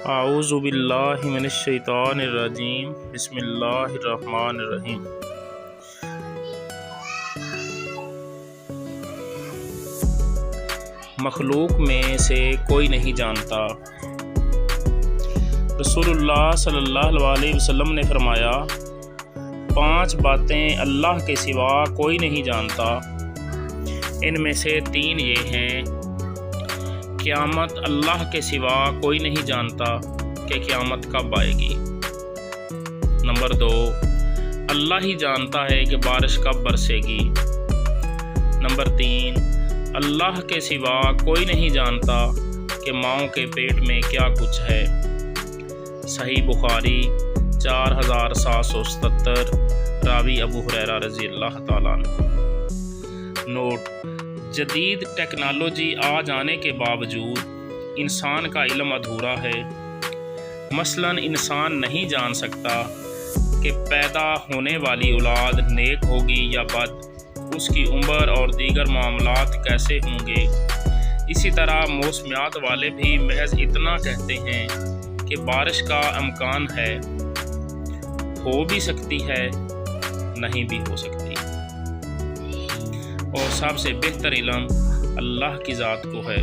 اعوذ باللہ من الشیطان الرجیم بسم اللہ الرحمن الرحیم۔ مخلوق میں سے کوئی نہیں جانتا۔ رسول اللہ صلی اللہ علیہ وسلم نے فرمایا، 5 باتیں اللہ کے سوا کوئی نہیں جانتا، ان میں سے 3 یہ ہیں۔ قیامت اللہ کے سوا کوئی نہیں جانتا کہ قیامت کب آئے گی۔ نمبر 2، اللہ ہی جانتا ہے کہ بارش کب برسے گی۔ نمبر 3، اللہ کے سوا کوئی نہیں جانتا کہ ماؤں کے پیٹ میں کیا کچھ ہے۔ صحیح بخاری 4777، راوی ابو ہریرہ رضی اللہ تعالیٰ عنہ۔ نوٹ: جدید ٹیکنالوجی آ جانے کے باوجود انسان کا علم ادھورا ہے۔ مثلاً انسان نہیں جان سکتا کہ پیدا ہونے والی اولاد نیک ہوگی یا بد، اس کی عمر اور دیگر معاملات کیسے ہوں گے۔ اسی طرح موسمیات والے بھی محض اتنا کہتے ہیں کہ بارش کا امکان ہے، ہو بھی سکتی ہے، نہیں بھی ہو سکتی۔ اور سب سے بہتر علم اللہ کی ذات کو ہے۔